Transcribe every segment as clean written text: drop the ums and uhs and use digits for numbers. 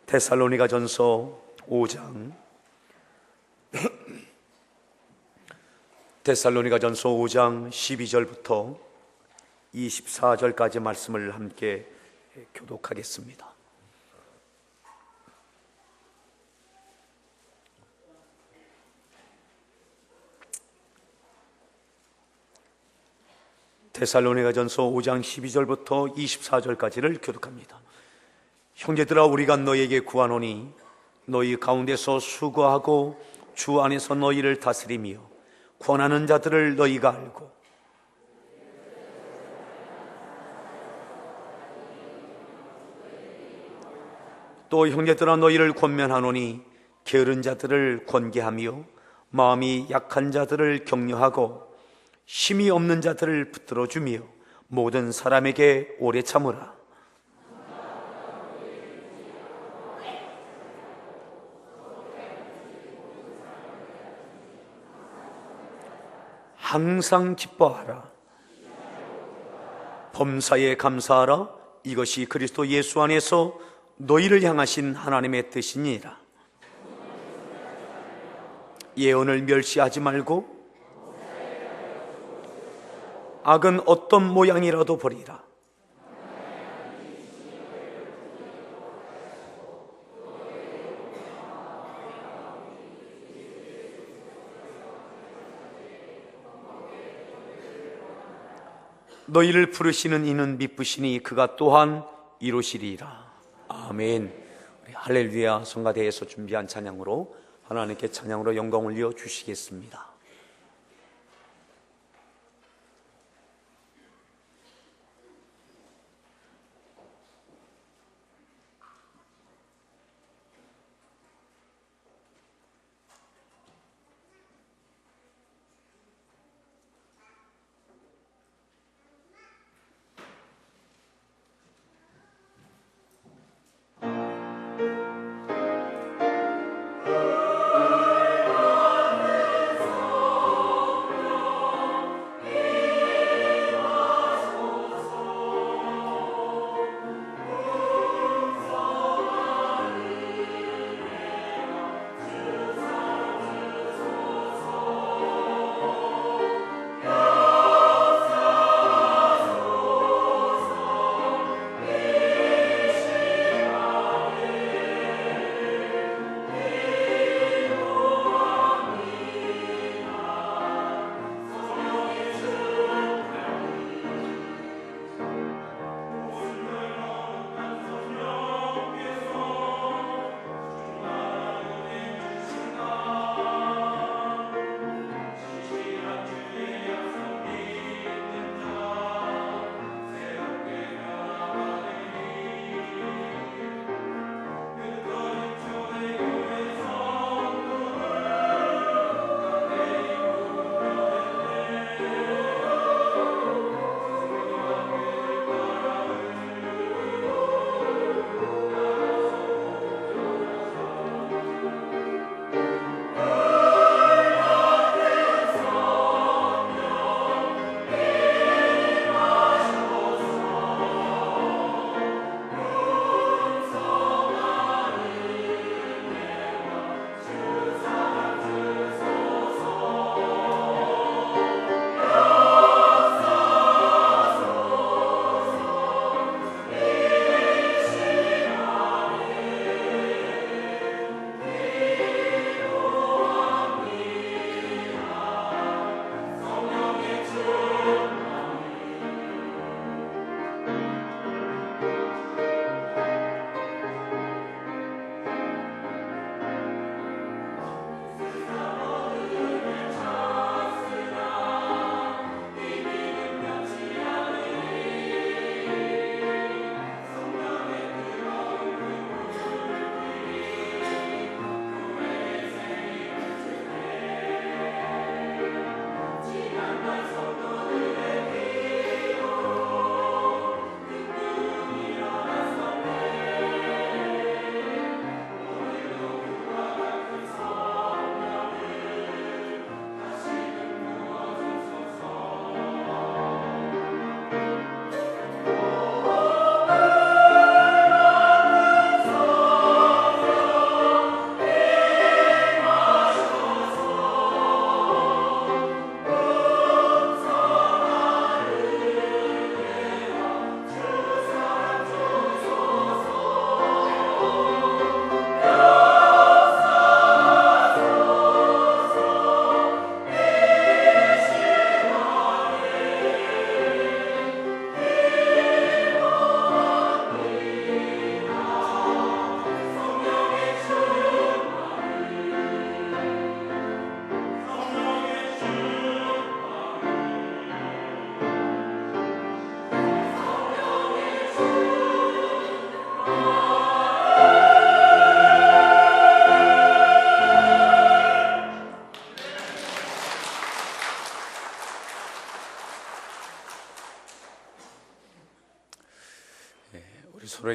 데살로니가전서 5장 데살로니가전서 5장 12절부터 24절까지 말씀을 함께 교독하겠습니다. 데살로니가전서 5장 12절부터 24절까지를 교독합니다. 형제들아, 우리가 너희에게 구하노니 너희 가운데서 수고하고 주 안에서 너희를 다스리며 권하는 자들을 너희가 알고, 또 형제들아, 너희를 권면하노니 게으른 자들을 권계하며 마음이 약한 자들을 격려하고 힘이 없는 자들을 붙들어주며 모든 사람에게 오래 참으라. 항상 기뻐하라. 범사에 감사하라. 이것이 그리스도 예수 안에서 너희를 향하신 하나님의 뜻이니라. 예언을 멸시하지 말고 악은 어떤 모양이라도 버리라. 너희를 부르시는 이는 미쁘시니 그가 또한 이루시리라. 아멘. 우리 할렐루야 성가대에서 준비한 찬양으로 하나님께 찬양으로 영광 올려 주시겠습니다.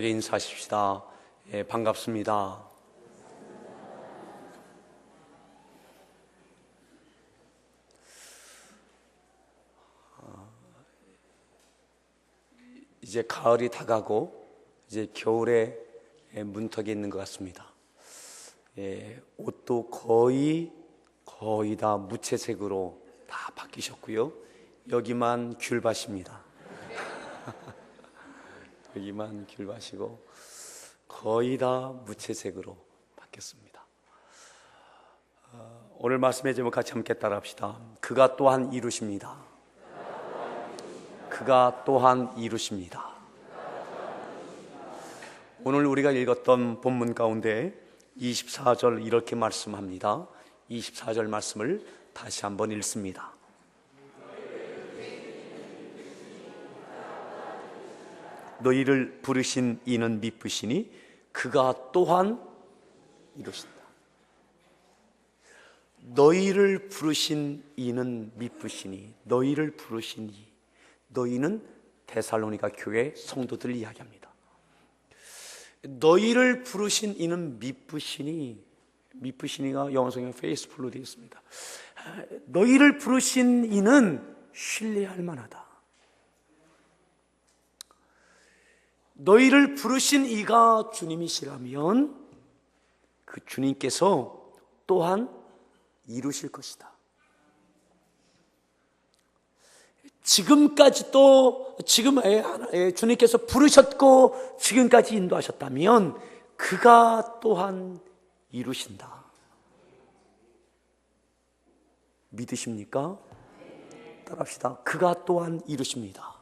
서로에게 인사하십시다. 예, 반갑습니다. 이제 가을이 다가고 이제 겨울의 문턱에 있는 것 같습니다. 예, 옷도 거의 다 무채색으로 다 바뀌셨고요. 여기만 귤밭입니다. 여기만 귤밭이고 거의 다 무채색으로 바뀌었습니다. 오늘 말씀의 제목 같이 함께 따라합시다. 그가 또한 이루십니다. 그가 또한 이루십니다. 오늘 우리가 읽었던 본문 가운데 24절 이렇게 말씀합니다. 24절 말씀을 다시 한번 읽습니다. 너희를 부르신 이는 미쁘시니 그가 또한 이루신다. 너희를 부르신 이는 미쁘시니, 너희를 부르신 이, 너희는 데살로니가 교회 성도들을 이야기합니다. 너희를 부르신 이는 미쁘시니, 미쁘시니가 영어 성경 페이스풀로 되어 있습니다. 너희를 부르신 이는 신뢰할 만하다. 너희를 부르신 이가 주님이시라면 그 주님께서 또한 이루실 것이다. 지금까지도 주님께서 부르셨고 지금까지 인도하셨다면 그가 또한 이루신다. 믿으십니까? 따라합시다. 그가 또한 이루십니다.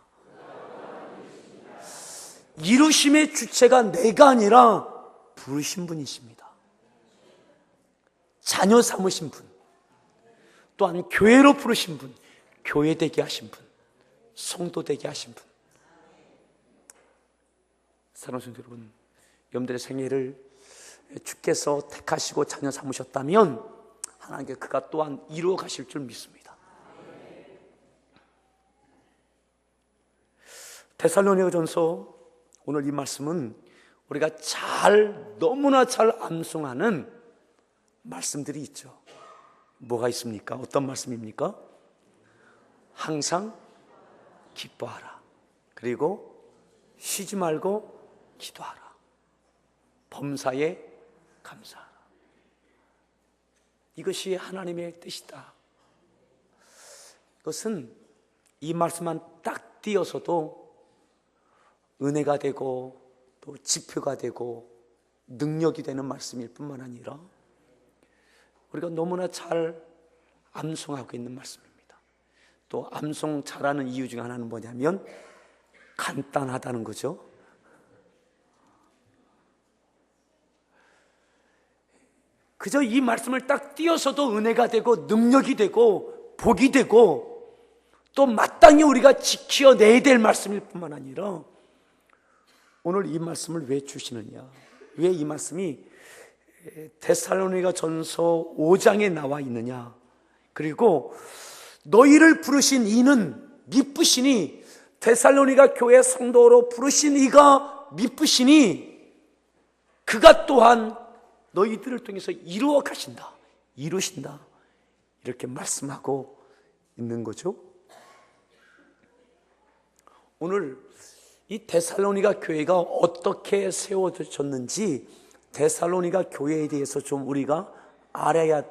이루심의 주체가 내가 아니라 부르신 분이십니다. 자녀 삼으신 분, 또한 교회로 부르신 분, 교회 되게 하신 분, 성도 되게 하신 분. 사랑하는 성도 여러분, 여러분들의 생애를 주께서 택하시고 자녀 삼으셨다면 하나님께 그가 또한 이루어 가실 줄 믿습니다. 데살로니가전서 오늘 이 말씀은 우리가 너무나 잘 암송하는 말씀들이 있죠. 뭐가 있습니까? 어떤 말씀입니까? 항상 기뻐하라. 그리고 쉬지 말고 기도하라. 범사에 감사하라. 이것이 하나님의 뜻이다. 이것은 이 말씀만 딱 띄어서도 은혜가 되고 또 지표가 되고 능력이 되는 말씀일 뿐만 아니라 우리가 너무나 잘 암송하고 있는 말씀입니다. 또 암송 잘하는 이유 중에 하나는 뭐냐면 간단하다는 거죠. 그저 이 말씀을 딱 띄어서도 은혜가 되고 능력이 되고 복이 되고 또 마땅히 우리가 지켜내야 될 말씀일 뿐만 아니라 오늘 이 말씀을 왜 주시느냐, 왜 이 말씀이 데살로니가 전서 5장에 나와 있느냐, 그리고 너희를 부르신 이는 미쁘시니, 데살로니가 교회 성도로 부르신 이가 미쁘시니 그가 또한 너희들을 통해서 이루어 가신다, 이루신다, 이렇게 말씀하고 있는 거죠. 오늘 이 데살로니가 교회가 어떻게 세워졌는지 데살로니가 교회에 대해서 좀 우리가 알아야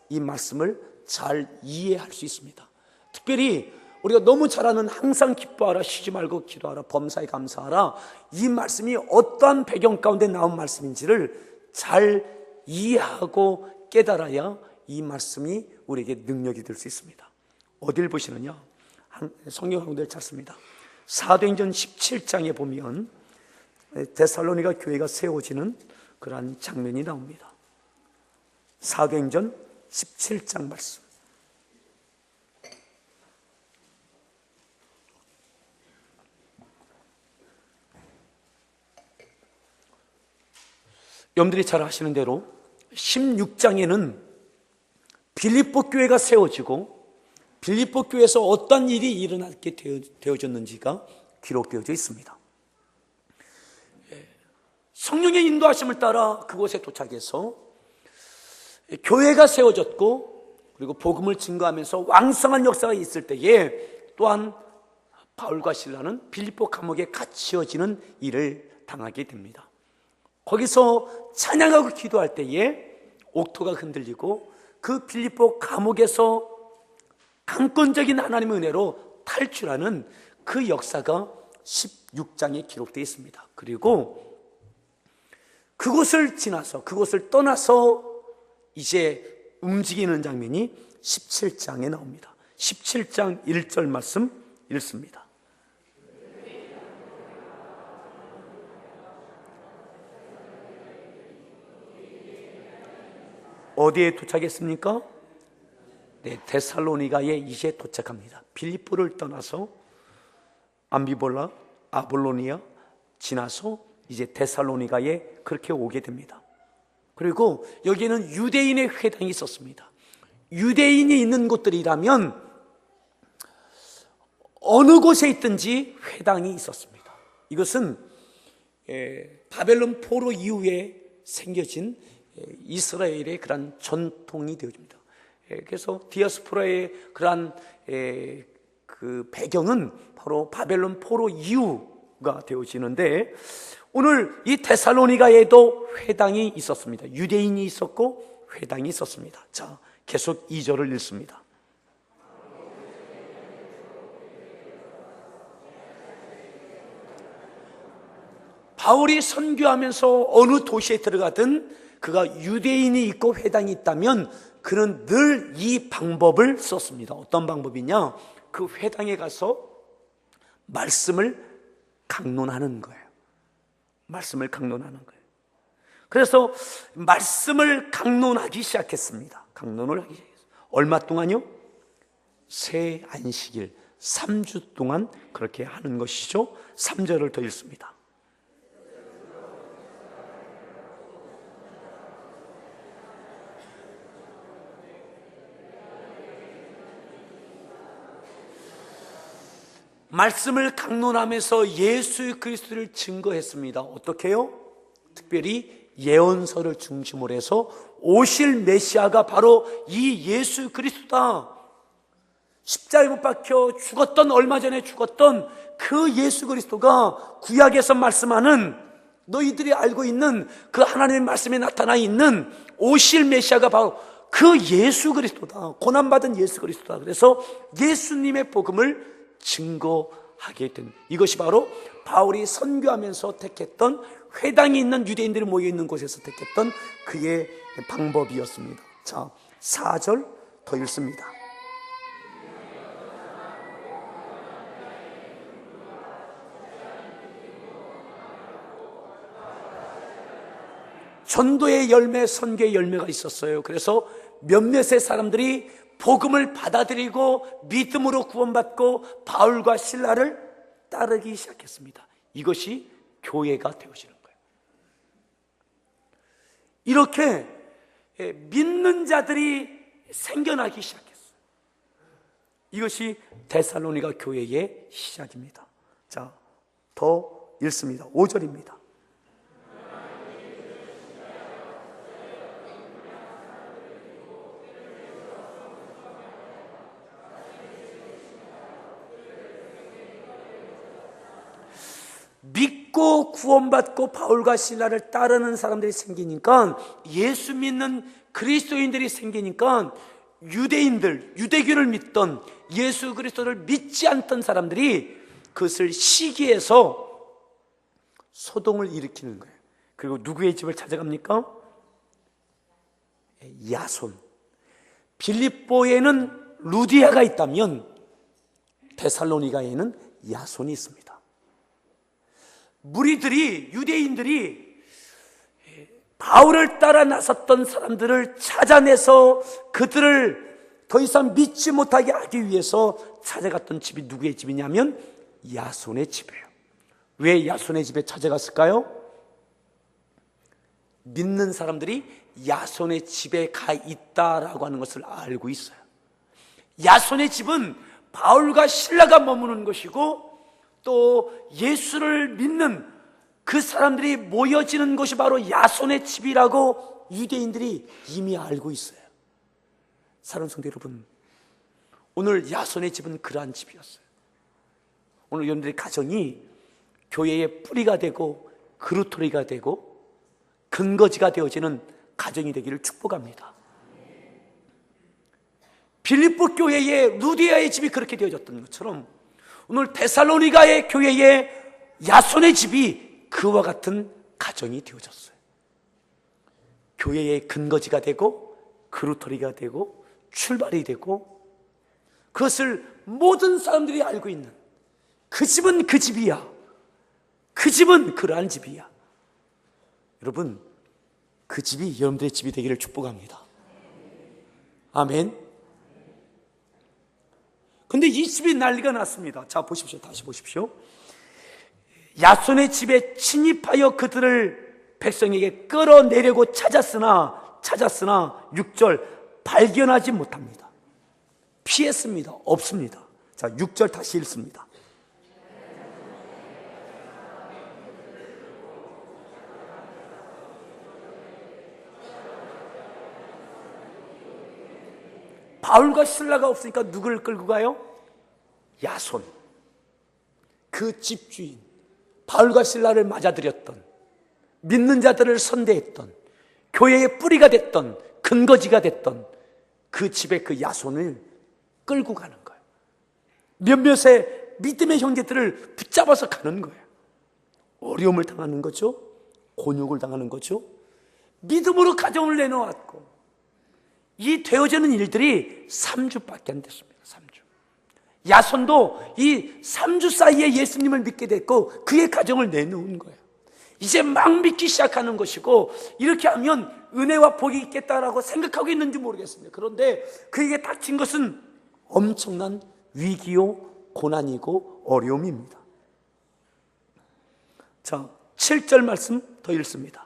이 말씀을 잘 이해할 수 있습니다. 특별히 우리가 너무 잘 아는 항상 기뻐하라, 쉬지 말고 기도하라, 범사에 감사하라, 이 말씀이 어떠한 배경 가운데 나온 말씀인지를 잘 이해하고 깨달아야 이 말씀이 우리에게 능력이 될 수 있습니다. 어딜 보시느냐? 성경 한군데 찾습니다. 사도행전 17장에 보면 데살로니가 교회가 세워지는 그러한 장면이 나옵니다. 사도행전 17장 말씀. 여러분들이 잘 아시는 대로 16장에는 빌립보 교회가 세워지고 빌립보 교회에서 어떤 일이 일어나게 되어졌는지가 기록되어져 있습니다. 성령의 인도하심을 따라 그곳에 도착해서 교회가 세워졌고, 그리고 복음을 증거하면서 왕성한 역사가 있을 때에 또한 바울과 실라는 빌립보 감옥에 갇혀지는 일을 당하게 됩니다. 거기서 찬양하고 기도할 때에 옥토가 흔들리고 그 빌립보 감옥에서 강권적인 하나님의 은혜로 탈출하는 그 역사가 16장에 기록되어 있습니다. 그리고 그곳을 지나서, 그곳을 떠나서 이제 움직이는 장면이 17장에 나옵니다. 17장 1절 말씀 읽습니다. 어디에 도착했습니까? 네, 데살로니가에 이제 도착합니다. 빌립보를 떠나서 암비볼라, 아볼로니아 지나서 이제 데살로니가에 그렇게 오게 됩니다. 그리고 여기에는 유대인의 회당이 있었습니다. 유대인이 있는 곳들이라면 어느 곳에 있든지 회당이 있었습니다. 이것은 바벨론 포로 이후에 생겨진 이스라엘의 그런 전통이 되어집니다. 그래서 디아스포라의 그런 그 배경은 바로 바벨론 포로 이후가 되어지는데, 오늘 이 데살로니가에도 회당이 있었습니다. 유대인이 있었고 회당이 있었습니다. 자, 계속 2절을 읽습니다. 바울이 선교하면서 어느 도시에 들어가든 그가 유대인이 있고 회당이 있다면 그는 늘 이 방법을 썼습니다. 어떤 방법이냐? 그 회당에 가서 말씀을 강론하는 거예요. 말씀을 강론하는 거예요. 그래서 말씀을 강론하기 시작했습니다. 강론을 하기 시작했어요. 얼마 동안요? 새 안식일 3주 동안 그렇게 하는 것이죠. 3절을 더 읽습니다. 말씀을 강론하면서 예수 그리스도를 증거했습니다. 어떻게 해요? 특별히 예언서를 중심으로 해서 오실 메시아가 바로 이 예수 그리스도다. 십자가에 못 박혀 죽었던, 얼마 전에 죽었던 그 예수 그리스도가 구약에서 말씀하는, 너희들이 알고 있는 그 하나님의 말씀에 나타나 있는 오실 메시아가 바로 그 예수 그리스도다. 고난받은 예수 그리스도다. 그래서 예수님의 복음을 증거하게 된, 이것이 바로 바울이 선교하면서 택했던, 회당이 있는 유대인들이 모여있는 곳에서 택했던 그의 방법이었습니다. 자, 4절 더 읽습니다. 전도의 열매, 선교의 열매가 있었어요. 그래서 몇몇의 사람들이 복음을 받아들이고 믿음으로 구원받고 바울과 실라를 따르기 시작했습니다. 이것이 교회가 되어지는 거예요. 이렇게 믿는 자들이 생겨나기 시작했어요. 이것이 데살로니가 교회의 시작입니다. 자, 더 읽습니다. 5절입니다. 믿고 구원받고 바울과 실라를 따르는 사람들이 생기니까, 예수 믿는 그리스도인들이 생기니까 유대인들, 유대교를 믿던, 예수 그리스도를 믿지 않던 사람들이 그것을 시기해서 소동을 일으키는 거예요. 그리고 누구의 집을 찾아갑니까? 야손. 빌립보에는 루디아가 있다면 데살로니가에는 야손이 있습니다. 무리들이, 유대인들이 바울을 따라 나섰던 사람들을 찾아내서 그들을 더 이상 믿지 못하게 하기 위해서 찾아갔던 집이 누구의 집이냐면 야손의 집이에요. 왜 야손의 집에 찾아갔을까요? 믿는 사람들이 야손의 집에 가 있다라고 하는 것을 알고 있어요. 야손의 집은 바울과 실라가 머무는 것이고, 또 예수를 믿는 그 사람들이 모여지는 곳이 바로 야손의 집이라고 유대인들이 이미 알고 있어요. 사랑하는 성도 여러분, 오늘 야손의 집은 그러한 집이었어요. 오늘 여러분들의 가정이 교회의 뿌리가 되고 그루터리가 되고 근거지가 되어지는 가정이 되기를 축복합니다. 빌립보 교회의 루디아의 집이 그렇게 되어졌던 것처럼 오늘 데살로니가의 교회의 야손의 집이 그와 같은 가정이 되어졌어요. 교회의 근거지가 되고 그루터리가 되고 출발이 되고, 그것을 모든 사람들이 알고 있는 그 집은 그 집이야, 그 집은 그러한 집이야. 여러분, 그 집이 여러분들의 집이 되기를 축복합니다. 아멘. 근데 이 집이 난리가 났습니다. 자, 보십시오. 다시 보십시오. 야손의 집에 침입하여 그들을 백성에게 끌어내려고 찾았으나 6절 발견하지 못합니다. 피했습니다. 없습니다. 자, 6절 다시 읽습니다. 바울과 실라가 없으니까 누구를 끌고 가요? 야손, 그 집주인, 바울과 실라를 맞아들였던, 믿는 자들을 선대했던, 교회의 뿌리가 됐던, 근거지가 됐던 그 집의 그 야손을 끌고 가는 거예요. 몇몇의 믿음의 형제들을 붙잡아서 가는 거예요. 어려움을 당하는 거죠. 곤욕을 당하는 거죠. 믿음으로 가정을 내놓았고, 이 되어지는 일들이 3주밖에 안 됐습니다. 3주. 야손도 이 3주 사이에 예수님을 믿게 됐고 그의 가정을 내놓은 거예요. 이제 막 믿기 시작하는 것이고, 이렇게 하면 은혜와 복이 있겠다라고 생각하고 있는지 모르겠습니다. 그런데 그에게 닥친 것은 엄청난 위기요, 고난이고 어려움입니다. 자, 7절 말씀 더 읽습니다.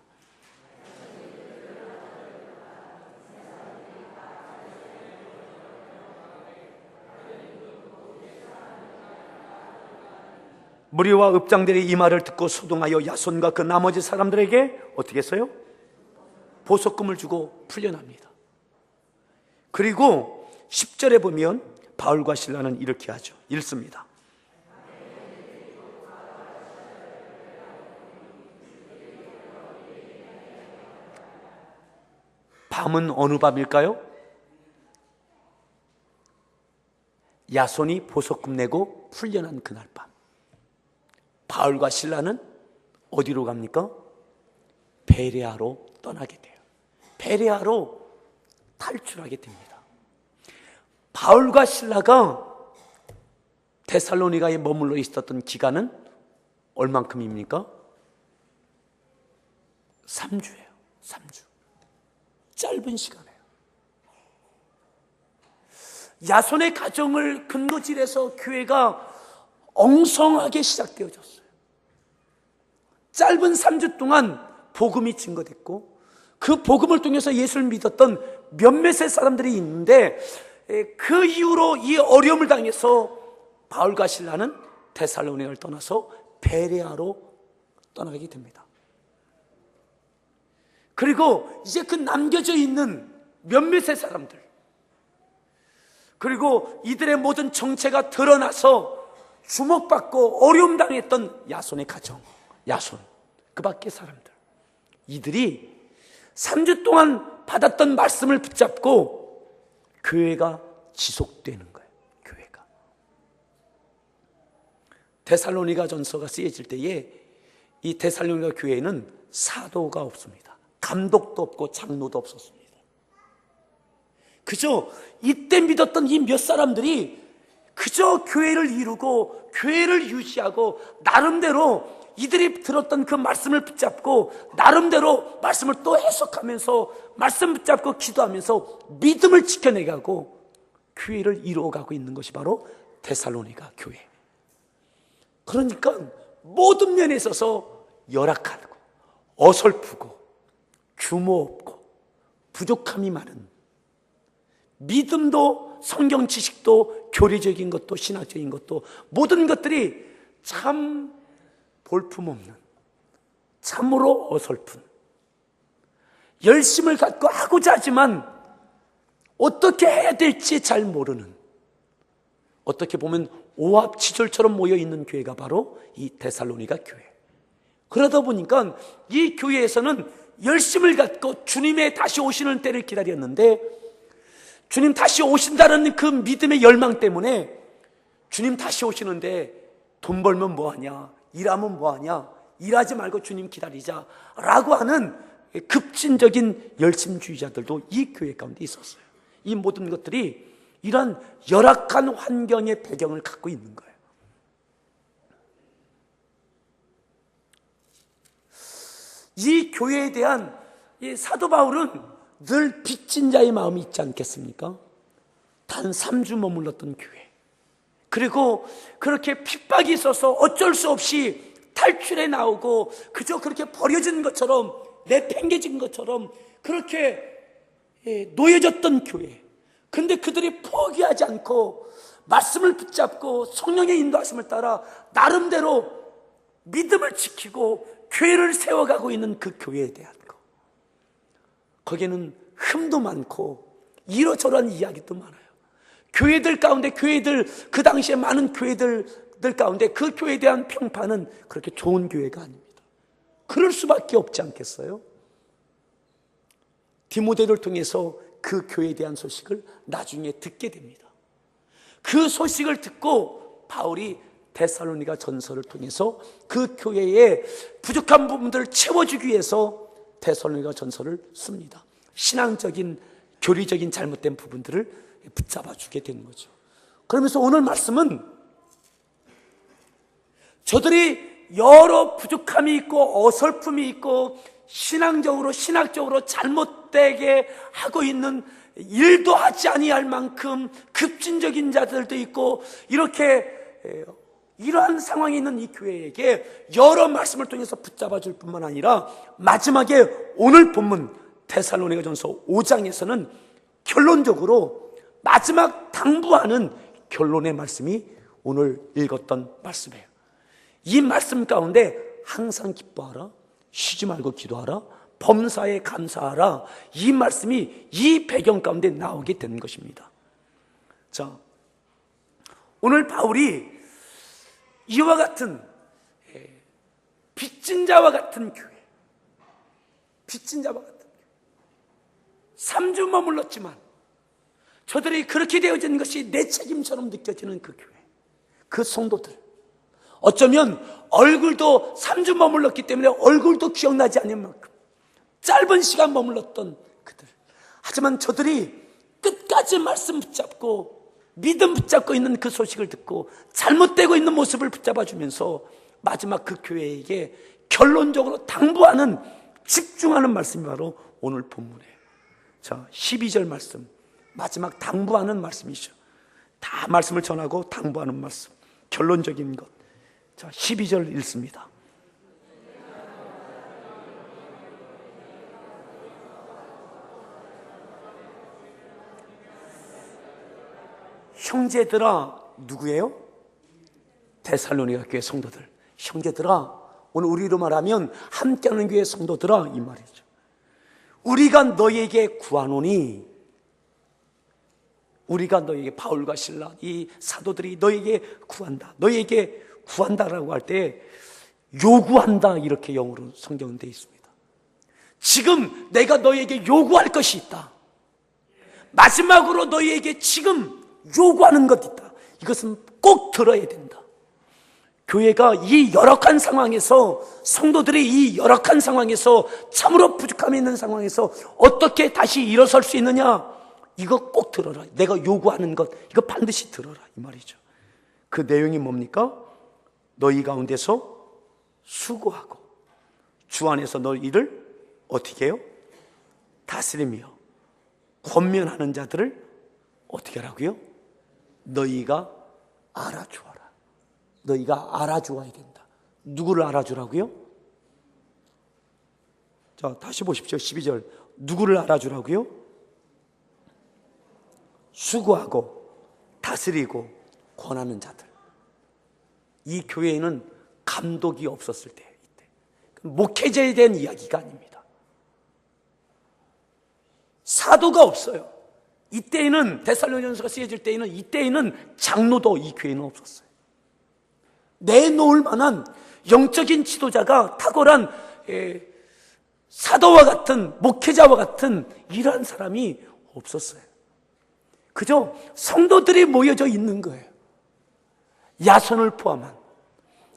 무리와 읍장들이 이 말을 듣고 소동하여 야손과 그 나머지 사람들에게 어떻게 했어요? 보석금을 주고 풀려납니다. 그리고 10절에 보면 바울과 실라는 이렇게 하죠. 읽습니다. 밤은 어느 밤일까요? 야손이 보석금 내고 풀려난 그날 밤, 바울과 실라는 어디로 갑니까? 베레아로 떠나게 돼요. 베레아로 탈출하게 됩니다. 바울과 실라가 데살로니가에 머물러 있었던 기간은 얼만큼입니까? 3주예요. 3주. 짧은 시간이에요. 야손의 가정을 근거질해서 교회가 엉성하게 시작되어졌어요. 짧은 3주 동안 복음이 증거됐고, 그 복음을 통해서 예수를 믿었던 몇몇의 사람들이 있는데, 그 이후로 이 어려움을 당해서 바울과 실라는 데살로니가를 떠나서 베레아로 떠나게 됩니다. 그리고 이제 그 남겨져 있는 몇몇의 사람들, 그리고 이들의 모든 정체가 드러나서 주목받고 어려움 당했던 야손의 가정, 야손, 그 밖의 사람들, 이들이 3주 동안 받았던 말씀을 붙잡고 교회가 지속되는 거예요. 교회가. 데살로니가 전서가 쓰여질 때에 이 데살로니가 교회에는 사도가 없습니다. 감독도 없고 장로도 없었습니다. 그저 이때 믿었던 이 몇 사람들이 그저 교회를 이루고 교회를 유지하고, 나름대로 이들이 들었던 그 말씀을 붙잡고 나름대로 말씀을 또 해석하면서 말씀 붙잡고 기도하면서 믿음을 지켜내가고 교회를 이루어가고 있는 것이 바로 데살로니가 교회. 그러니까 모든 면에 있어서 열악하고 어설프고 규모 없고 부족함이 많은, 믿음도 성경 지식도 교리적인 것도 신학적인 것도 모든 것들이 참 볼품없는 참으로 어설픈, 열심을 갖고 하고자 하지만 어떻게 해야 될지 잘 모르는, 어떻게 보면 오합지졸처럼 모여있는 교회가 바로 이 데살로니가 교회. 그러다 보니까 이 교회에서는 열심을 갖고 주님의 다시 오시는 때를 기다렸는데, 주님 다시 오신다는 그 믿음의 열망 때문에 주님 다시 오시는데 돈 벌면 뭐하냐, 일하면 뭐하냐, 일하지 말고 주님 기다리자 라고 하는 급진적인 열심주의자들도 이 교회 가운데 있었어요. 이 모든 것들이 이런 열악한 환경의 배경을 갖고 있는 거예요. 이 교회에 대한 이 사도 바울은 늘 빚진 자의 마음이 있지 않겠습니까? 단 3주 머물렀던 교회, 그리고 그렇게 핍박이 있어서 어쩔 수 없이 탈출해 나오고 그저 그렇게 버려진 것처럼, 내팽개진 것처럼 그렇게 놓여졌던 교회. 근데 그들이 포기하지 않고 말씀을 붙잡고 성령의 인도하심을 따라 나름대로 믿음을 지키고 교회를 세워가고 있는 그 교회에 대한 거, 거기에는 흠도 많고 이러저러한 이야기도 많아요. 교회들 가운데, 그 당시에 많은 교회들 가운데 그 교회에 대한 평판은 그렇게 좋은 교회가 아닙니다. 그럴 수밖에 없지 않겠어요? 디모데를 통해서 그 교회에 대한 소식을 나중에 듣게 됩니다. 그 소식을 듣고 바울이 데살로니가 전서를 통해서 그 교회의 부족한 부분들을 채워주기 위해서 데살로니가 전서를 씁니다. 신앙적인, 교리적인 잘못된 부분들을 붙잡아 주게 되는 거죠. 그러면서 오늘 말씀은 저들이 여러 부족함이 있고 어설픔이 있고 신학적으로 잘못되게 하고 있는, 일도 하지 아니할 만큼 급진적인 자들도 있고, 이렇게 이러한 상황에 있는 이 교회에게 여러 말씀을 통해서 붙잡아 줄 뿐만 아니라 마지막에 오늘 본문 데살로니가전서 5장에서는 결론적으로 마지막 당부하는 결론의 말씀이 오늘 읽었던 말씀이에요. 이 말씀 가운데 항상 기뻐하라, 쉬지 말고 기도하라, 범사에 감사하라, 이 말씀이 이 배경 가운데 나오게 되는 것입니다. 자, 오늘 바울이 이와 같은 빚진 자와 같은 교회, 빚진 자와 같은 교회, 3주 머물렀지만 저들이 그렇게 되어진 것이 내 책임처럼 느껴지는 그 교회, 그 성도들, 어쩌면 얼굴도 3주 머물렀기 때문에 얼굴도 기억나지 않을 만큼 짧은 시간 머물렀던 그들. 하지만 저들이 끝까지 말씀 붙잡고 믿음 붙잡고 있는 그 소식을 듣고 잘못되고 있는 모습을 붙잡아 주면서 마지막 그 교회에게 결론적으로 당부하는, 집중하는 말씀이 바로 오늘 본문이에요. 자, 12절 말씀, 마지막 당부하는 말씀이죠. 다 말씀을 전하고 당부하는 말씀, 결론적인 것. 자, 12절 읽습니다. 형제들아, 누구예요? 데살로니가 교회 성도들. 형제들아, 오늘 우리로 말하면 함께하는 교회 성도들아, 이 말이죠. 우리가 너에게 구하노니, 우리가 너에게, 바울과 실라, 이 사도들이 너에게 구한다, 너에게 구한다라고 할 때 요구한다, 이렇게 영어로 성경은 되어 있습니다. 지금 내가 너에게 요구할 것이 있다. 마지막으로 너에게 지금 요구하는 것 있다. 이것은 꼭 들어야 된다. 교회가 이 열악한 상황에서, 성도들이 이 열악한 상황에서, 참으로 부족함이 있는 상황에서 어떻게 다시 일어설 수 있느냐, 이거 꼭 들어라. 내가 요구하는 것, 이거 반드시 들어라, 이 말이죠. 그 내용이 뭡니까? 너희 가운데서 수고하고 주 안에서 너희를 어떻게 해요? 다스리며 권면하는 자들을 어떻게 하라고요? 너희가 알아주어라. 너희가 알아주어야 된다. 누구를 알아주라고요? 자, 다시 보십시오. 12절. 누구를 알아주라고요? 수고하고 다스리고 권하는 자들. 이 교회에는 감독이 없었을 때, 이때 목회자에 대한 이야기가 아닙니다. 사도가 없어요. 이때에는 데살로니가전서가 쓰여질 때에는 이때에는 장로도 이 교회는 없었어요. 내놓을 만한 영적인 지도자가 탁월한 사도와 같은 목회자와 같은 이러한 사람이 없었어요. 그저 성도들이 모여져 있는 거예요. 야손을 포함한.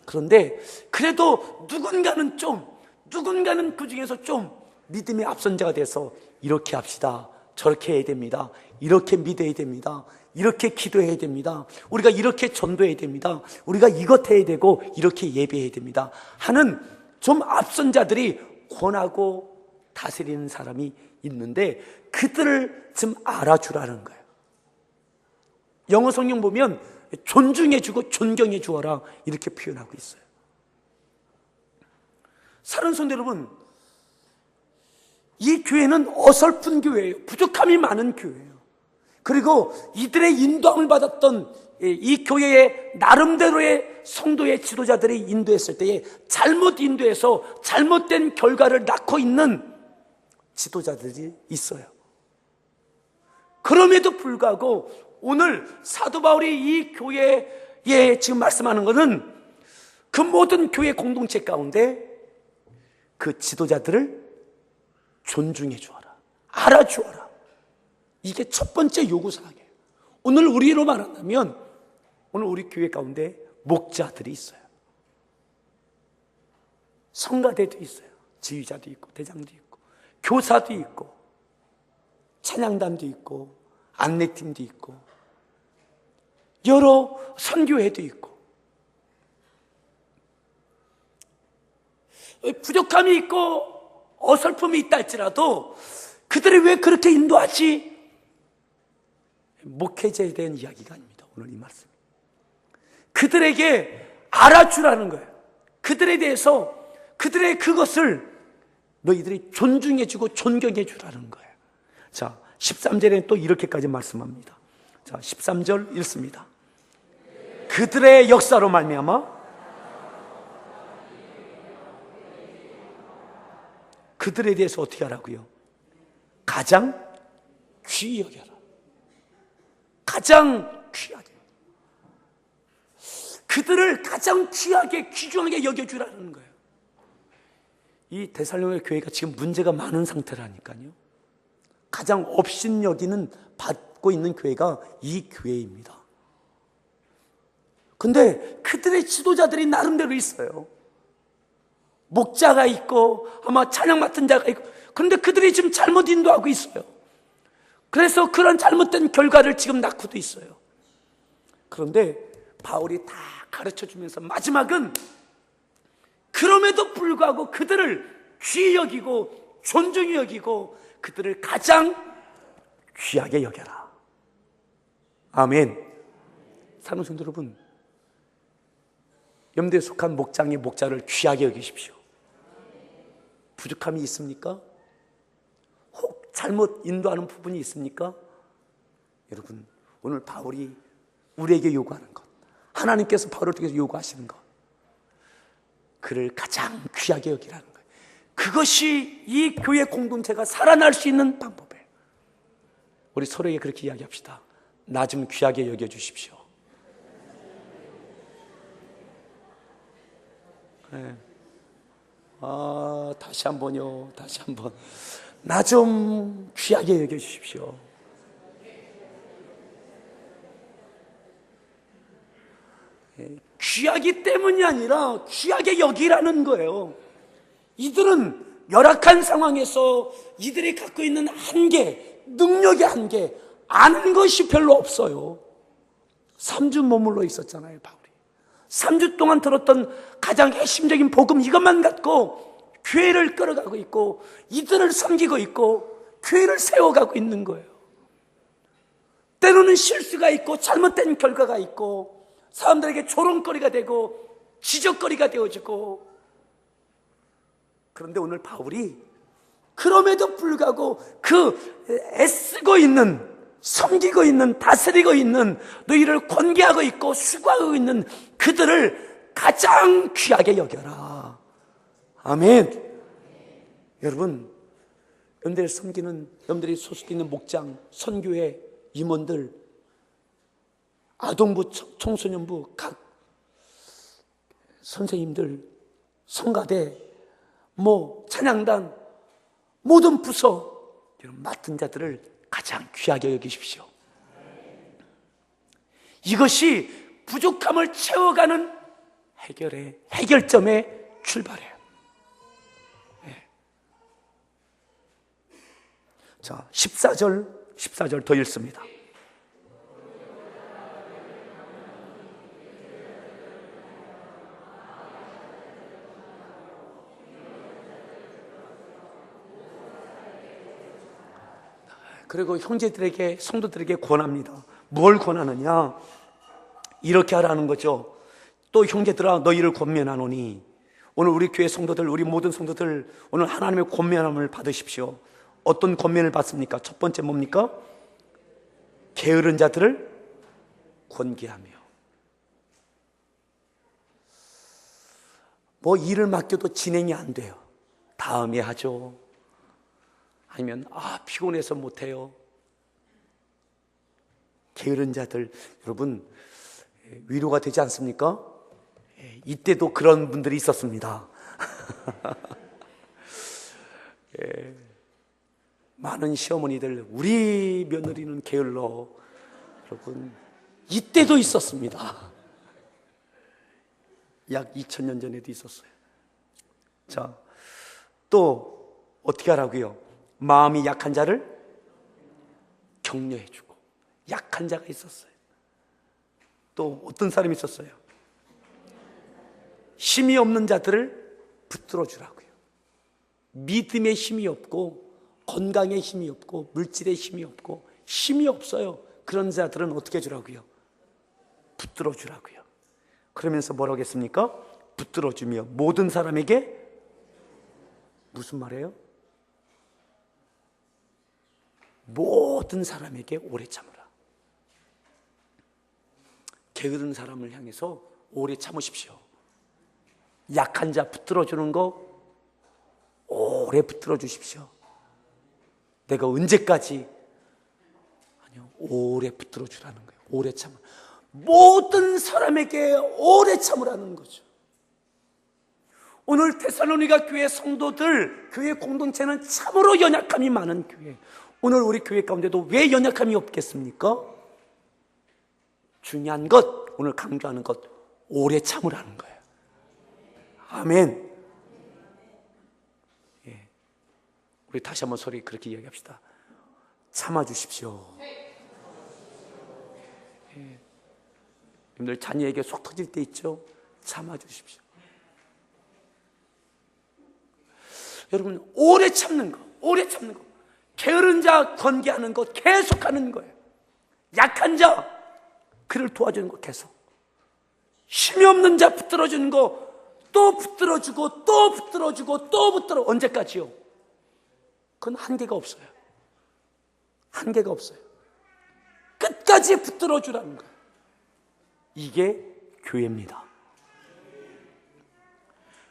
그런데 그래도 누군가는 그 중에서 좀 믿음의 앞선자가 돼서 이렇게 합시다, 저렇게 해야 됩니다, 이렇게 믿어야 됩니다, 이렇게 기도해야 됩니다, 우리가 이렇게 전도해야 됩니다, 우리가 이것 해야 되고 이렇게 예배해야 됩니다 하는 좀 앞선자들이 권하고 다스리는 사람이 있는데 그들을 좀 알아주라는 거예요. 영어 성경 보면 존중해주고 존경해주어라 이렇게 표현하고 있어요. 사랑하는 성도 여러분, 이 교회는 어설픈 교회예요. 부족함이 많은 교회예요. 그리고 이들의 인도함을 받았던 이 교회의 나름대로의 성도의 지도자들이 인도했을 때에 잘못 인도해서 잘못된 결과를 낳고 있는 지도자들이 있어요. 그럼에도 불구하고 오늘 사도 바울이 이 교회에 지금 말씀하는 것은 그 모든 교회 공동체 가운데 그 지도자들을 존중해 주어라, 알아주어라. 이게 첫 번째 요구사항이에요. 오늘 우리로 말한다면 오늘 우리 교회 가운데 목자들이 있어요. 성가대도 있어요. 지휘자도 있고 대장도 있고 교사도 있고 찬양단도 있고 안내팀도 있고 여러 선교회도 있고 부족함이 있고 어설픔이 있다 할지라도 그들이 왜 그렇게 인도하지? 목회자에 대한 이야기가 아닙니다. 오늘 이 말씀. 그들에게 알아주라는 거예요. 그들에 대해서 그들의 그것을 너희들이 존중해주고 존경해주라는 거예요. 자, 13절에 또 이렇게까지 말씀합니다. 자, 13절 읽습니다. 그들의 역사로 말미암아 그들에 대해서 어떻게 하라고요? 가장 귀히 여겨라. 가장 귀하게. 그들을 가장 귀하게 귀중하게 여겨주라는 거예요. 이 데살로니가 교회가 지금 문제가 많은 상태라니까요. 가장 업신여기는 받고 있는 교회가 이 교회입니다. 근데 그들의 지도자들이 나름대로 있어요. 목자가 있고 아마 찬양 맡은 자가 있고, 그런데 그들이 지금 잘못 인도하고 있어요. 그래서 그런 잘못된 결과를 지금 낳고도 있어요. 그런데 바울이 다 가르쳐주면서 마지막은 그럼에도 불구하고 그들을 귀히 여기고 존중히 여기고 그들을 가장 귀하게 여겨라. 아멘. 사랑하는 성도 여러분, 염두에 속한 목장의 목자를 귀하게 여기십시오. 부족함이 있습니까? 혹 잘못 인도하는 부분이 있습니까? 여러분, 오늘 바울이 우리에게 요구하는 것, 하나님께서 바울을 통해서 요구하시는 것, 그를 가장 귀하게 여기라는 거예요. 그것이 이 교회 공동체가 살아날 수 있는 방법이에요. 우리 서로에게 그렇게 이야기합시다. 나 좀 귀하게 여겨주십시오. 네. 다시 한번요. 다시 한번. 나 좀 귀하게 여겨주십시오. 귀하기 때문이 아니라 귀하게 여기라는 거예요. 이들은 열악한 상황에서 이들이 갖고 있는 한계, 능력의 한계, 아는 것이 별로 없어요. 3주 머물러 있었잖아요, 바울이. 3주 동안 들었던 가장 핵심적인 복음 이것만 갖고 교회를 끌어가고 있고 이들을 섬기고 있고 교회를 세워가고 있는 거예요. 때로는 실수가 있고 잘못된 결과가 있고 사람들에게 조롱거리가 되고 지적거리가 되어지고, 그런데 오늘 바울이 그럼에도 불구하고 그 애쓰고 있는, 섬기고 있는, 다스리고 있는, 너희를 권계하고 있고 수고하고 있는 그들을 가장 귀하게 여겨라. 아멘. 여러분, 여러분들이 섬기는, 여러분들이 소속해 있는 목장, 선교회 임원들, 아동부, 청소년부, 각 선생님들, 성가대, 찬양단, 모든 부서, 여러분 맡은 자들을 가장 귀하게 여기십시오. 이것이 부족함을 채워가는 해결점의 출발이에요. 네. 자, 14절 더 읽습니다. 그리고 형제들에게, 성도들에게 권합니다. 뭘 권하느냐? 이렇게 하라는 거죠. 또 형제들아, 너희를 권면하노니, 오늘 우리 교회 성도들, 우리 모든 성도들 오늘 하나님의 권면함을 받으십시오. 어떤 권면을 받습니까? 첫 번째 뭡니까? 게으른 자들을 권계하며. 일을 맡겨도 진행이 안 돼요. 다음에 하죠. 아니면 피곤해서 못해요. 게으른 자들, 여러분 위로가 되지 않습니까? 이때도 그런 분들이 있었습니다. 많은 시어머니들, 우리 며느리는 게을러. 여러분 이때도 있었습니다. 약 2000년 전에도 있었어요. 자, 또 어떻게 하라고요? 마음이 약한 자를 격려해주고. 약한 자가 있었어요. 또 어떤 사람이 있었어요? 힘이 없는 자들을 붙들어 주라고요. 믿음의 힘이 없고, 건강의 힘이 없고, 물질의 힘이 없고, 힘이 없어요. 그런 자들은 어떻게 해주라고요? 붙들어 주라고요. 그러면서 뭐라고 했습니까? 붙들어 주며 모든 사람에게, 무슨 말이에요? 모든 사람에게 오래 참으라. 게으른 사람을 향해서 오래 참으십시오. 약한 자 붙들어 주는 거 오래 붙들어 주십시오. 내가 언제까지? 아니요, 오래 붙들어 주라는 거예요. 오래 참으라. 모든 사람에게 오래 참으라는 거죠. 오늘 데살로니가 교회 성도들, 교회 공동체는 참으로 연약함이 많은 교회. 오늘 우리 교회 가운데도 왜 연약함이 없겠습니까? 중요한 것, 오늘 강조하는 것, 오래 참으라는 거예요. 아멘. 예. 우리 다시 한번 소리 그렇게 이야기합시다. 참아주십시오. 예. 여러분들 자녀에게 속 터질 때 있죠? 참아주십시오. 여러분 오래 참는 거, 오래 참는 거, 게으른 자 권계하는 것 계속하는 거예요. 약한 자 그를 도와주는 거 계속. 힘이 없는 자 붙들어주는 거 또 붙들어주고 또 붙들어주고 또 붙들어. 언제까지요? 그건 한계가 없어요. 한계가 없어요. 끝까지 붙들어주라는 거예요. 이게 교회입니다.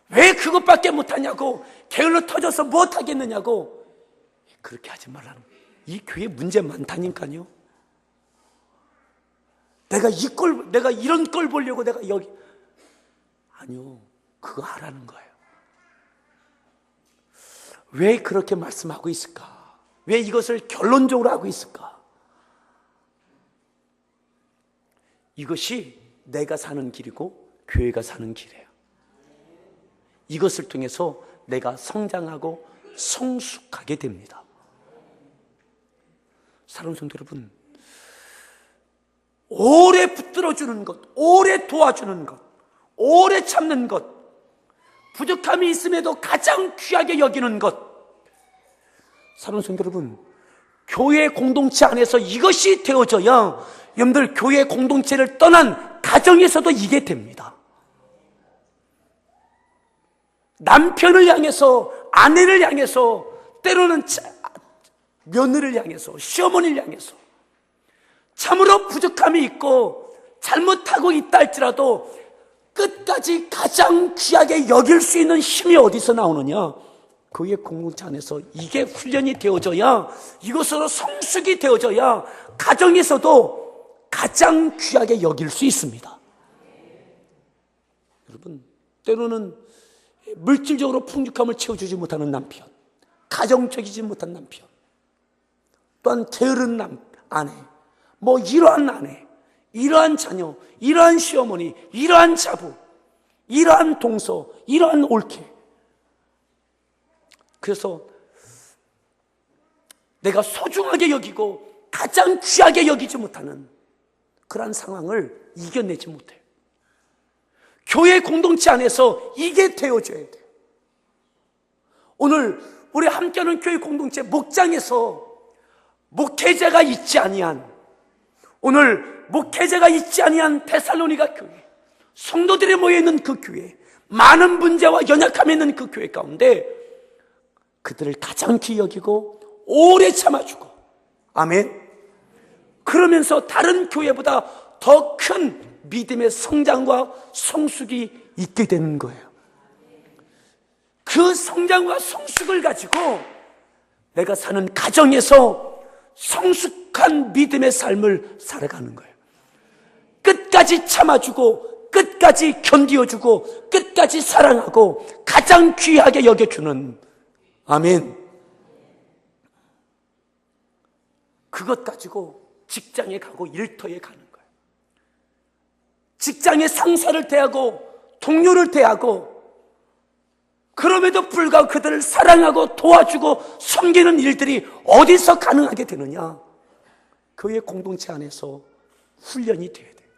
왜 그것밖에 못하냐고, 게을러 터져서 못하겠느냐고, 그렇게 하지 말라는 거예요. 이 교회 문제 많다니까요. 내가 이런 걸 보려고 내가 여기. 아니요, 그거 하라는 거예요. 왜 그렇게 말씀하고 있을까? 왜 이것을 결론적으로 하고 있을까? 이것이 내가 사는 길이고 교회가 사는 길이에요. 이것을 통해서 내가 성장하고 성숙하게 됩니다. 사랑하는 성도 여러분, 오래 붙들어주는 것, 오래 도와주는 것, 오래 참는 것, 부족함이 있음에도 가장 귀하게 여기는 것. 사랑하는 성도 여러분, 교회 공동체 안에서 이것이 되어져야 여러분들 교회 공동체를 떠난 가정에서도 이게 됩니다. 남편을 향해서, 아내를 향해서, 때로는 며느리를 향해서, 시어머니를 향해서 참으로 부족함이 있고 잘못하고 있다 할지라도 끝까지 가장 귀하게 여길 수 있는 힘이 어디서 나오느냐? 교회 공동체 안에서 이게 훈련이 되어져야, 이것으로 성숙이 되어져야 가정에서도 가장 귀하게 여길 수 있습니다. 여러분, 때로는 물질적으로 풍족함을 채워주지 못하는 남편, 가정적이지 못한 남편, 또한 게으른 아내, 뭐 이러한 아내, 이러한 자녀, 이러한 시어머니, 이러한 자부, 이러한 동서, 이러한 올케. 그래서 내가 소중하게 여기고 가장 귀하게 여기지 못하는 그러한 상황을 이겨내지 못해요. 교회 공동체 안에서 이게 되어져야 돼요. 오늘 우리 함께하는 교회 공동체 목장에서 목회자가 있지 아니한, 오늘 목회자가 있지 아니한 데살로니가 교회, 성도들이 모여있는 그 교회, 많은 문제와 연약함이 있는 그 교회 가운데 그들을 가장 귀히 여기고 오래 참아주고, 아멘. 그러면서 다른 교회보다 더 큰 믿음의 성장과 성숙이 있게 되는 거예요. 그 성장과 성숙을 가지고 내가 사는 가정에서 성숙한 믿음의 삶을 살아가는 거예요. 끝까지 참아주고, 끝까지 견디어주고, 끝까지 사랑하고, 가장 귀하게 여겨주는, 아멘. 그것 가지고 직장에 가고 일터에 가는 거예요. 직장의 상사를 대하고 동료를 대하고, 그럼에도 불구하고 그들을 사랑하고 도와주고 섬기는 일들이 어디서 가능하게 되느냐? 교회 공동체 안에서 훈련이 돼야 돼요.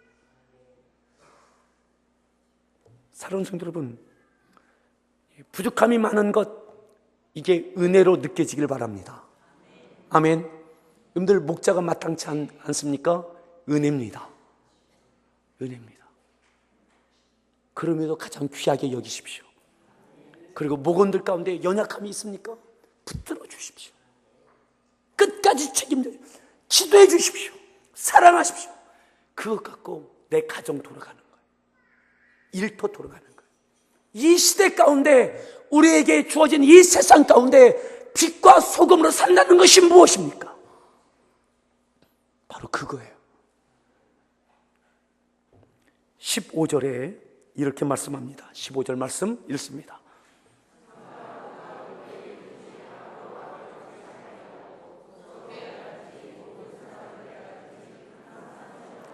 사랑하는 성도 여러분, 부족함이 많은 것, 이게 은혜로 느껴지길 바랍니다. 아멘. 여러분들 목자가 마땅치 않습니까? 은혜입니다. 은혜입니다. 그럼에도 가장 귀하게 여기십시오. 그리고 목원들 가운데 연약함이 있습니까? 붙들어 주십시오. 끝까지 책임져 기도해 주십시오. 사랑하십시오. 그것 갖고 내 가정 돌아가는 거예요. 일터 돌아가는 거예요. 이 시대 가운데, 우리에게 주어진 이 세상 가운데 빛과 소금으로 산다는 것이 무엇입니까? 바로 그거예요. 15절에 이렇게 말씀합니다. 15절 말씀 읽습니다.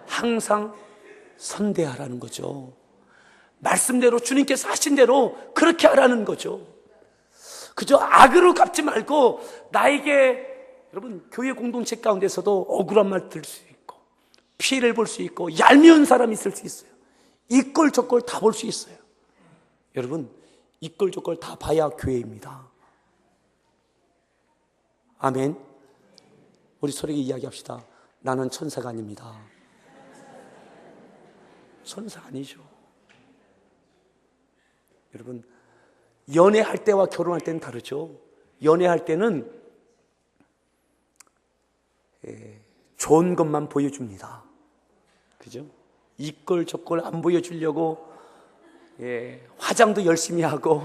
항상 선대하라는 거죠. 말씀대로, 주님께서 하신 대로 그렇게 하라는 거죠. 그저 악으로 갚지 말고, 나에게, 여러분, 교회 공동체 가운데서도 억울한 말 들을 수 있고, 피해를 볼 수 있고, 얄미운 사람이 있을 수 있어요. 이꼴 저꼴 다 볼 수 있어요. 여러분, 이꼴 저꼴 다 봐야 교회입니다. 아멘. 우리 서로에게 이야기합시다. 나는 천사가 아닙니다. 천사 아니죠. 여러분, 연애할 때와 결혼할 때는 다르죠. 연애할 때는 좋은 것만 보여줍니다. 그죠? 이꼴 저꼴 안 보여주려고 화장도 열심히 하고,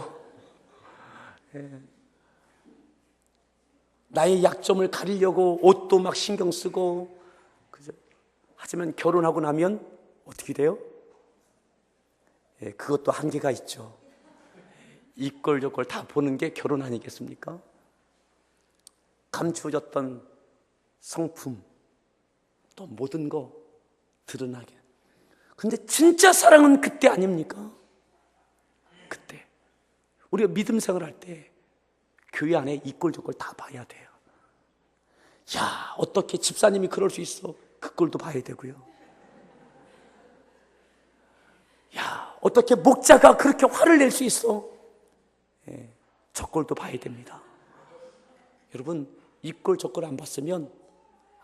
나의 약점을 가리려고 옷도 막 신경 쓰고, 그죠? 하지만 결혼하고 나면 어떻게 돼요? 그것도 한계가 있죠. 이꼴 저꼴 다 보는 게 결혼 아니겠습니까? 감추어졌던 성품, 또 모든 거 드러나게. 근데 진짜 사랑은 그때 아닙니까? 그때 우리가 믿음 생활할 때 교회 안에 이꼴 저꼴 다 봐야 돼요. 야, 어떻게 집사님이 그럴 수 있어? 그 꼴도 봐야 되고요. 야, 어떻게 목자가 그렇게 화를 낼 수 있어? 저 꼴도 봐야 됩니다. 여러분, 이 꼴 저 꼴 안 봤으면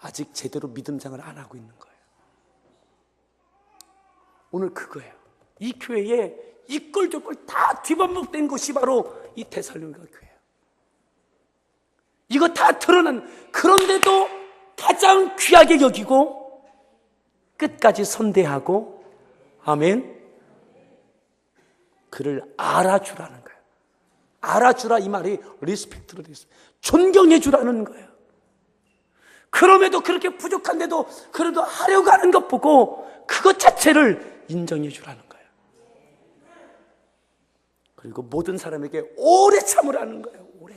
아직 제대로 믿음 생활을 안 하고 있는 거예요. 오늘 그거예요. 이 교회에 이 꼴 저 꼴 다 뒤범벅된 것이 바로 이 데살로니가 교회예요. 이거 다 드러난, 그런데도 가장 귀하게 여기고 끝까지 선대하고, 아멘. 그를 알아주라는 거예요. 알아주라 이 말이 리스펙트로 되어 있습니다. 존경해 주라는 거예요. 그럼에도 그렇게 부족한데도 그래도 하려고 하는 것 보고 그것 자체를 인정해 주라는 거예요. 그리고 모든 사람에게 오래 참으라는 거예요. 오래.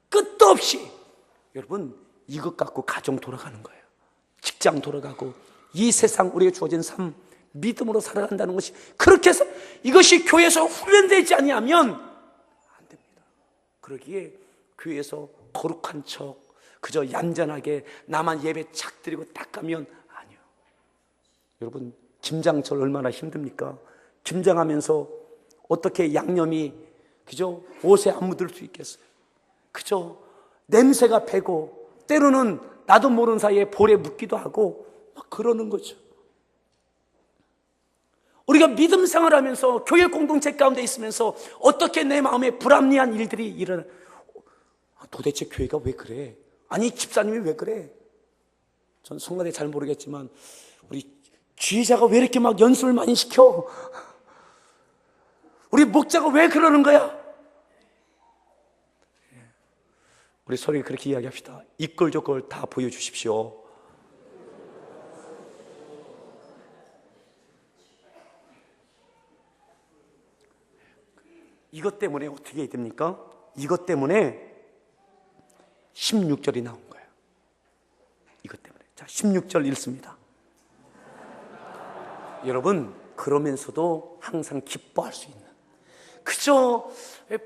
끝도 없이. 여러분, 이것 갖고 가정 돌아가는 거예요. 직장 돌아가고 이 세상 우리에게 주어진 삶 믿음으로 살아간다는 것이, 그렇게 해서 이것이 교회에서 훈련되지 아니하면 안 됩니다. 그러기에 교회에서 거룩한 척 그저 얌전하게 나만 예배 착 드리고 딱 가면 아니요. 여러분, 김장철 얼마나 힘듭니까? 김장하면서 어떻게 양념이 그저 옷에 안 묻을 수 있겠어요? 그저 냄새가 배고 때로는 나도 모르는 사이에 볼에 묻기도 하고 막 그러는 거죠. 우리가 믿음 생활하면서 교회 공동체 가운데 있으면서 어떻게 내 마음에 불합리한 일들이 일어나, 도대체 교회가 왜 그래? 아니 집사님이 왜 그래? 전 성가대 잘 모르겠지만 우리 지휘자가 왜 이렇게 막 연습을 많이 시켜? 우리 목자가 왜 그러는 거야? 우리 서로 그렇게 이야기합시다. 이꼴저꼴 다 보여주십시오. 이것 때문에 어떻게 해야 됩니까? 이것 때문에 16절이 나온 거예요. 이것 때문에. 자, 16절 읽습니다. 여러분, 그러면서도 항상 기뻐할 수 있는, 그저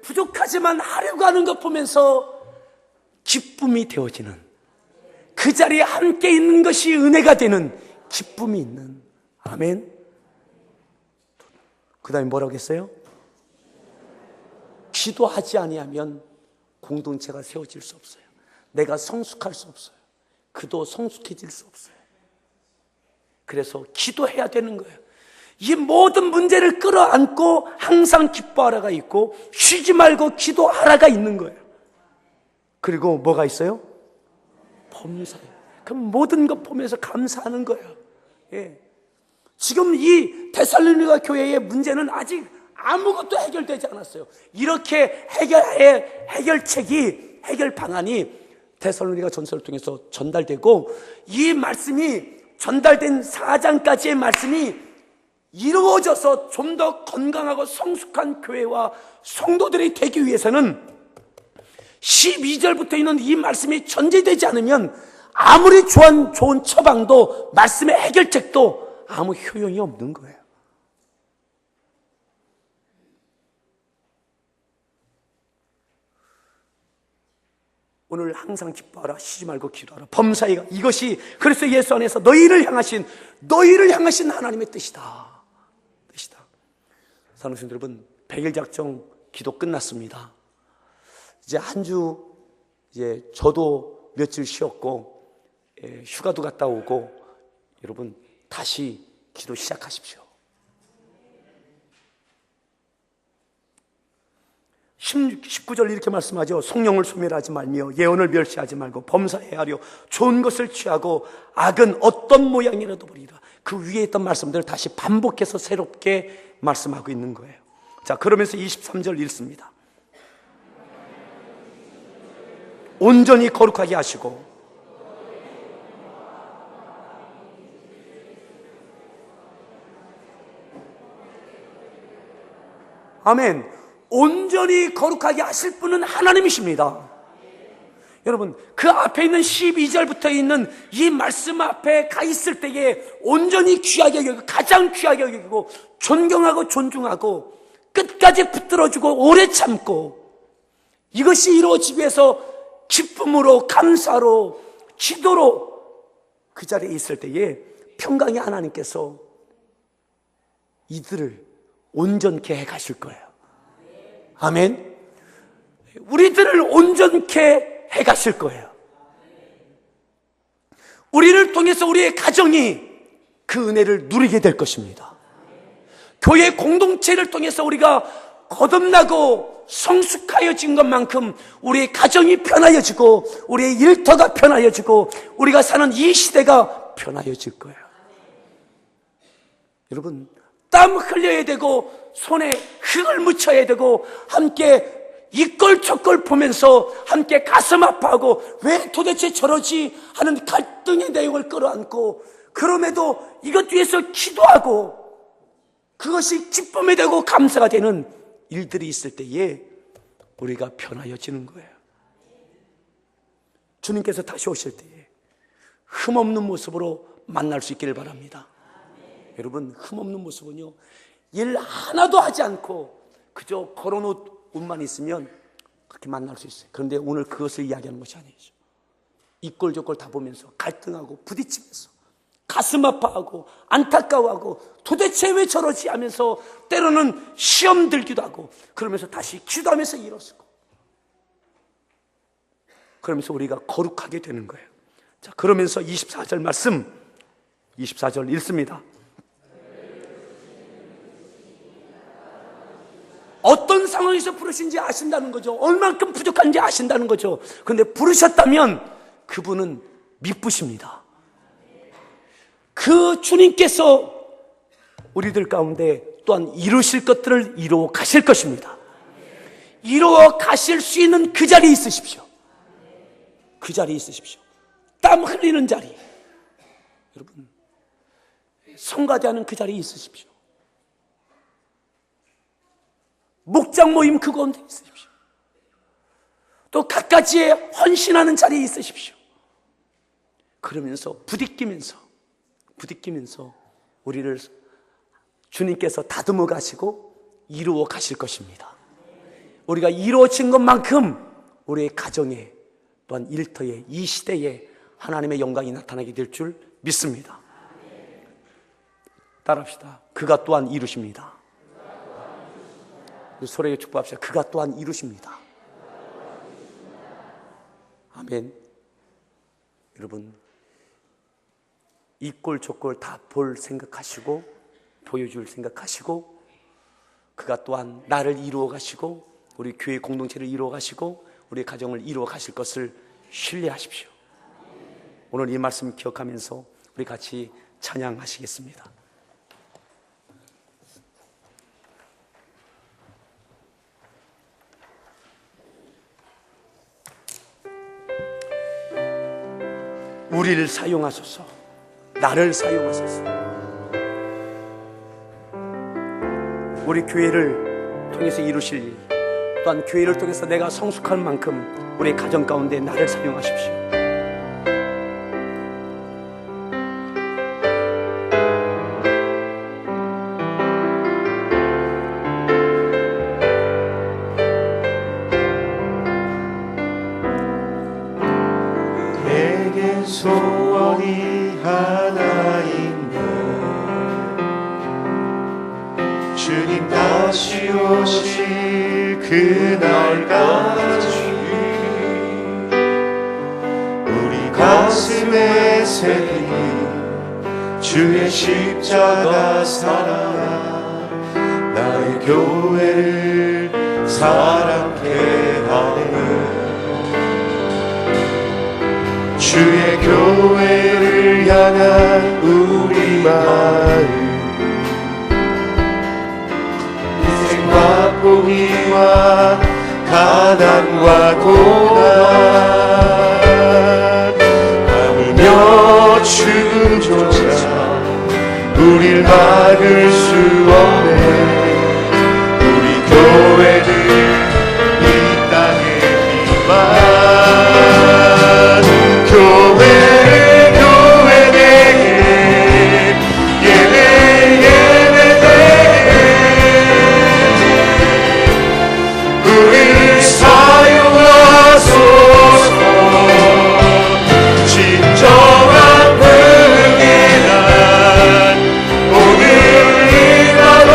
부족하지만 하려고 하는 것 보면서 기쁨이 되어지는, 그 자리에 함께 있는 것이 은혜가 되는 기쁨이 있는. 아멘. 그 다음에 뭐라고 했어요? 기도하지 아니하면 공동체가 세워질 수 없어요. 내가 성숙할 수 없어요. 그도 성숙해질 수 없어요. 그래서 기도해야 되는 거예요. 이 모든 문제를 끌어안고 항상 기뻐하라가 있고 쉬지 말고 기도하라가 있는 거예요. 그리고 뭐가 있어요? 범사예요. 그럼 모든 것 보면서 감사하는 거예요. 예. 지금 이 데살로니가 교회의 문제는 아직 아무것도 해결되지 않았어요. 이렇게 해결책이, 해결 방안이 데살로니가 전서를 통해서 전달되고, 이 말씀이 전달된 4장까지의 말씀이 이루어져서 좀 더 건강하고 성숙한 교회와 성도들이 되기 위해서는 12절부터 있는 이 말씀이 전제되지 않으면 아무리 좋은 처방도, 말씀의 해결책도 아무 효용이 없는 거예요. 오늘 항상 기뻐하라, 쉬지 말고 기도하라, 범사이가, 이것이 그리스도 예수 안에서 너희를 향하신 하나님의 뜻이다. 사랑하는 성도 여러분, 100일 작정 기도 끝났습니다. 이제 한 주, 이제 저도 며칠 쉬었고, 휴가도 갔다 오고, 여러분 다시 기도 시작하십시오. 19절 이렇게 말씀하죠. 성령을 소멸하지 말며 예언을 멸시하지 말고 범사해야 하려 좋은 것을 취하고 악은 어떤 모양이라도 버리라. 그 위에 있던 말씀들을 다시 반복해서 새롭게 말씀하고 있는 거예요. 자, 그러면서 23절 읽습니다. 온전히 거룩하게 하시고 아멘. 온전히 거룩하게 하실 분은 하나님이십니다. 여러분, 그 앞에 있는 12절부터 있는 이 말씀 앞에 가 있을 때에 온전히 귀하게 여기고, 가장 귀하게 여기고, 존경하고 존중하고 끝까지 붙들어주고 오래 참고, 이것이 이루어지기 위해서 기쁨으로, 감사로, 기도로 그 자리에 있을 때에 평강의 하나님께서 이들을 온전케 해 가실 거예요. 아멘. 우리들을 온전케 해 가실 거예요. 우리를 통해서 우리의 가정이 그 은혜를 누리게 될 것입니다. 교회 공동체를 통해서 우리가 거듭나고 성숙하여진 것만큼 우리의 가정이 편하여지고 우리의 일터가 편하여지고 우리가 사는 이 시대가 편하여질 거예요. 여러분, 땀 흘려야 되고 손에 흙을 묻혀야 되고 함께 이꼴저꼴 보면서 함께 가슴 아파하고 왜 도대체 저러지 하는 갈등의 내용을 끌어안고 그럼에도 이것 위해서 기도하고 그것이 기쁨이 되고 감사가 되는 일들이 있을 때에 우리가 변화해지는 거예요. 주님께서 다시 오실 때에 흠없는 모습으로 만날 수 있기를 바랍니다. 여러분, 흠없는 모습은요, 일 하나도 하지 않고 그저 걸어놓은 옷만 있으면 그렇게 만날 수 있어요. 그런데 오늘 그것을 이야기하는 것이 아니죠. 이꼴저꼴 다 보면서 갈등하고 부딪히면서 가슴 아파하고 안타까워하고 도대체 왜 저러지 하면서 때로는 시험 들기도 하고 그러면서 다시 기도하면서 일어서고 그러면서 우리가 거룩하게 되는 거예요. 자, 그러면서 24절 말씀 24절 읽습니다. 어떤 상황에서 부르신지 아신다는 거죠. 얼만큼 부족한지 아신다는 거죠. 그런데 부르셨다면 그분은 미쁘십니다. 그 주님께서 우리들 가운데 또한 이루실 것들을 이루어 가실 것입니다. 이루어 가실 수 있는 그 자리에 있으십시오. 그 자리에 있으십시오. 땀 흘리는 자리, 여러분, 성가대하는 그 자리에 있으십시오. 목장 모임 그 가운데 있으십시오. 또 갖가지에 헌신하는 자리에 있으십시오. 그러면서 부딪히면서 우리를 주님께서 다듬어 가시고 이루어 가실 것입니다. 우리가 이루어진 것만큼 우리의 가정에 또한 일터에 이 시대에 하나님의 영광이 나타나게 될 줄 믿습니다. 따라합시다. 그가 또한 이루십니다. 우리 서로에게 축복합시다. 그가 또한 이루십니다. 아멘. 여러분, 이꼴저꼴 다 볼 생각하시고 보여줄 생각하시고 그가 또한 나를 이루어 가시고 우리 교회 공동체를 이루어 가시고 우리 가정을 이루어 가실 것을 신뢰하십시오. 오늘 이 말씀 기억하면서 우리 같이 찬양하시겠습니다. 우리를 사용하소서, 나를 사용하소서. 우리 교회를 통해서 이루실 일, 또한 교회를 통해서 내가 성숙할 만큼 우리 가정 가운데 나를 사용하십시오. 내게 소원이 하나인데 주님 다시 오실 그날까지 우리 가슴에 새긴 주의 십자가 사랑 나의 교회를 사랑케 하네. 주의 교회를 향한 우리 마음 희생과 포기와 가난과 고난 하물며 죽음조차 우릴 막을 수 없네. 우리 교회는 이 땅의 희망 교회 되게 예배 되게 우리를 사용하소서. 진정한 회개란 오늘 이 나로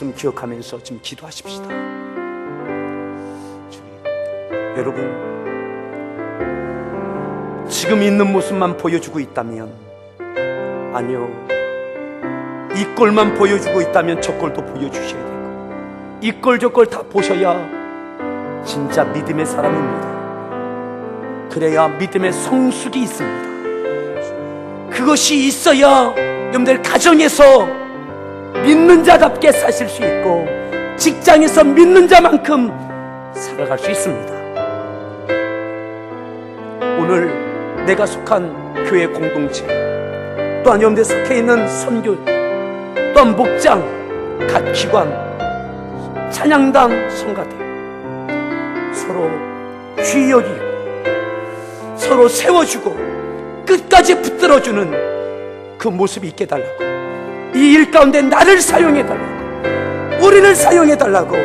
말씀 기억하면서 좀 기도하십시다. 여러분, 지금 있는 모습만 보여주고 있다면, 아니요, 이 꼴만 보여주고 있다면 저 꼴도 보여주셔야 되고, 이 꼴 저 꼴 다 보셔야 진짜 믿음의 사람입니다. 그래야 믿음의 성숙이 있습니다. 그것이 있어야 여러분들 가정에서 믿는 자답게 사실 수 있고, 직장에서 믿는 자만큼 살아갈 수 있습니다. 오늘 내가 속한 교회 공동체, 또한 여러분들 속해 있는 선교, 또한 목장, 각 기관, 찬양단, 성가대, 서로 귀히 여기고 서로 세워주고 끝까지 붙들어주는 그 모습이 있게 달라고, 이 일 가운데 나를 사용해달라고, 우리를 사용해달라고,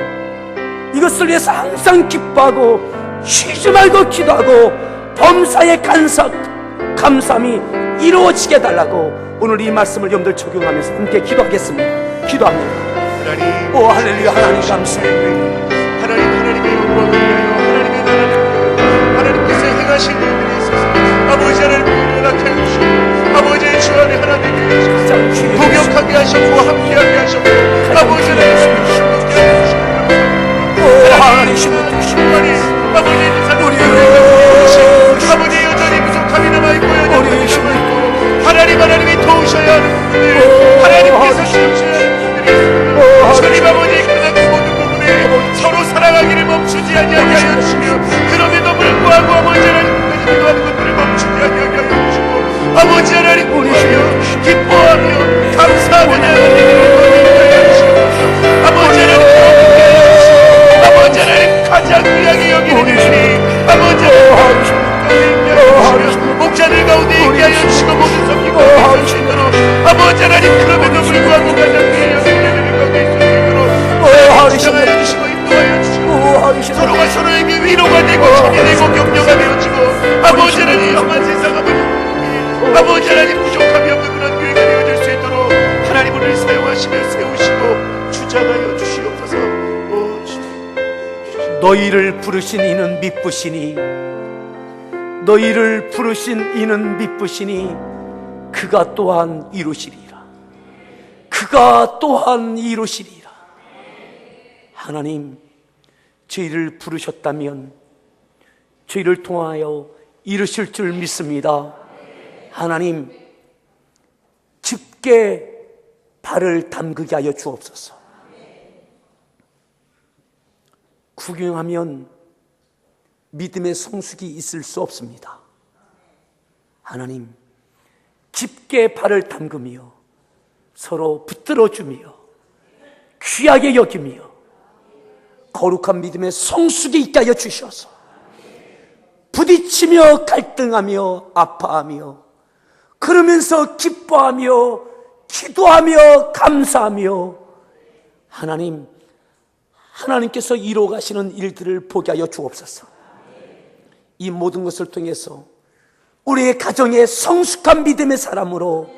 이것을 위해서 항상 기뻐하고 쉬지 말고 기도하고 범사의 감사함이 이루어지게 해달라고 오늘 이 말씀을 여러분들 적용하면서 함께 기도하겠습니다. 기도합니다. 하나님, 오 할렐루야. 하나님 감사합니다. 하나님의 영광을 위하여, 하나님의 나라를 위하여 하나님께서 행하신 일들이 있어서 아버지 하나님을 연락하여 주시고, 아버지의 주 안에 하나 되게 해주시고, 동역하게 하셨고 함께하게 하셨고, 아버지 하나님을 힘있게 하여 주시고, 하나님 힘을 주시고, 아버지 아버지 여전히 부족함이 남아있고, 하나님이 도우셔야 하는 부분들, 하나님께서 주셔야 하는 부분들이 주님 아버지 그 모든 부분에 서로 사랑하기를 멈추지 아니하게 하여 주시며, 그럼에도 불구하고 아버지 하나님까지 기도하는 것들을 멈추지 아니하게 하여 주시고, 아버지 하나님 기뻐하며 기뻐하며 감사하며 하여 주시고, 아버지 하나님 아버지 하나님 가장 귀하게 여기는 일이 아버지 하나님 목자들 가운데 있게 하여 주시고, 모든 섬기고 하여 주시도록 아버지 하나님 그럼에도 불구하고 가장 귀하게 여기는 일이 가운데 있을 수 있도록 하여 주시고 인도하여 주시고, 서로가 서로에게 위로가 되고 힘이 되고 격려가 되어지고, 아버지 하나님 험한 세상 아버지 하나님 부족함이 없는 그런 교회가 되어질 수 있도록 하나님 오늘 사용하시며 세우시고 주장하여 주시옵소서. 너희를 부르신 이는 미쁘시니, 너희를 부르신 이는 미쁘시니 그가 또한 이루시리라. 그가 또한 이루시리라. 하나님, 저희를 부르셨다면 저희를 통하여 이루실 줄 믿습니다. 하나님, 깊게 발을 담그게 하여 주옵소서. 구경하면 믿음의 성숙이 있을 수 없습니다. 하나님, 깊게 발을 담그며 서로 붙들어주며 귀하게 여기며 거룩한 믿음의 성숙이 있게 하여 주셔서 부딪히며 갈등하며 아파하며 그러면서 기뻐하며 기도하며 감사하며 하나님께서 이루어 가시는 일들을 보게 하여 주옵소서. 이 모든 것을 통해서 우리의 가정의 성숙한 믿음의 사람으로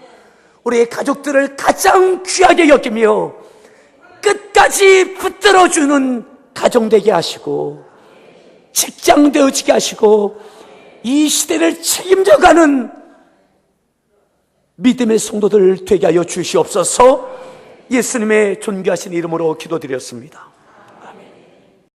우리의 가족들을 가장 귀하게 여기며 끝까지 붙들어주는 가정 되게 하시고, 직장 되어지게 하시고, 이 시대를 책임져가는 믿음의 성도들 되게 하여 주시옵소서. 예수님의 존귀하신 이름으로 기도드렸습니다.